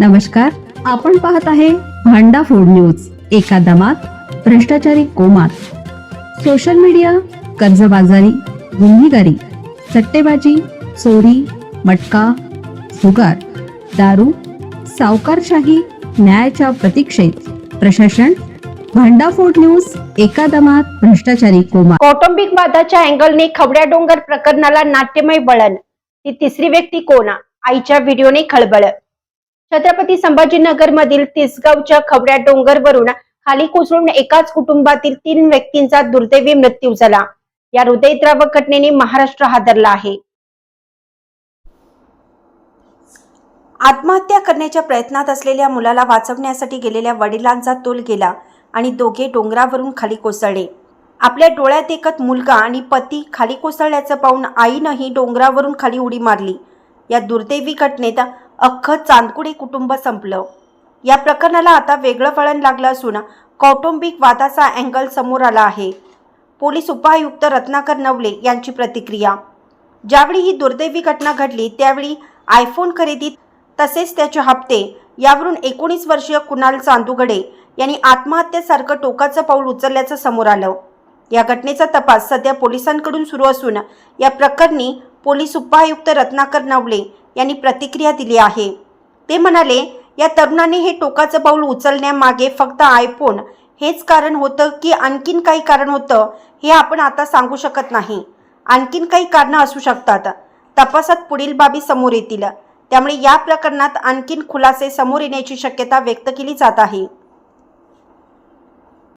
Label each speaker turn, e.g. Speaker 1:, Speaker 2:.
Speaker 1: नमस्कार, आपण पाहत आहे भांडा फूड न्यूज। एका दमात भ्रष्टाचारी कोमात, सोशल मीडिया, कर्जबाजारी, गुन्हेगारी, सट्टेबाजी, चोरी, मटका, जुगार, दारू, सावकारशाही, न्यायाच्या प्रतीक्षेत प्रशासन। भांडा फूड न्यूज, एका दमात भ्रष्टाचारी कोमात।
Speaker 2: कौटुंबिक वादाच्या अँगलने खवड्या डोंगर प्रकरणाला नाट्यमय वळण। ती तिसरी व्यक्ती कोण? आईच्या व्हिडिओने खळबळ। छत्रपती संभाजीनगर मधील तिसगावच्या खवड्या डोंगरवरून खाली कोसळून एकाच कुटुंबातील 3 व्यक्तींचा दुर्दैवी मृत्यू झाला। या हृदयद्रावक घटनेने महाराष्ट्र हादरला आहे। आत्महत्या करण्याच्या प्रयत्नात असलेल्या मुलाला वाचवण्यासाठी गेलेल्या वडिलांचा तोल गेला आणि दोघे डोंगरावरून खाली कोसळले। आपल्या डोळ्यात देखत मुलगा आणि पती खाली कोसळल्याचं पाहून आईनंही डोंगरावरून खाली उडी मारली। या दुर्दैवी घटनेत अख्खं चांदकुडे कुटुंब संपलं। या प्रकरणाला आता वेगळं वळण लागलं असून कौटुंबिक वादाचा अँगल समोर आला आहे। पोलीस उपायुक्त रत्नाकर नवले यांची प्रतिक्रिया। ज्यावेळी ही दुर्दैवी घटना घडली त्यावेळी आयफोन खरेदीत तसेच त्याचे हप्ते यावरून 19 वर्षीय कुणाल चांदुगडे यांनी आत्महत्येसारखं टोकाचं पाऊल उचलल्याचं समोर आलं। या घटनेचा तपास सध्या पोलिसांकडून सुरू असून या प्रकरणी पोलीस उपायुक्त रत्नाकर नवले यांनी प्रतिक्रिया दिली आहे। ते म्हणाले, या तरुणाने हे टोकाचं पाऊल उचलण्यामागे फक्त आयफोन हेच कारण होतं की आणखीन काही कारण होतं हे आपण आता सांगू शकत नाही। आणखीन काही कारणं असू शकतात। तपासात पुढील बाबी समोर येतील, त्यामुळे या प्रकरणात आणखीन खुलासे समोर येण्याची शक्यता व्यक्त केली जात आहे।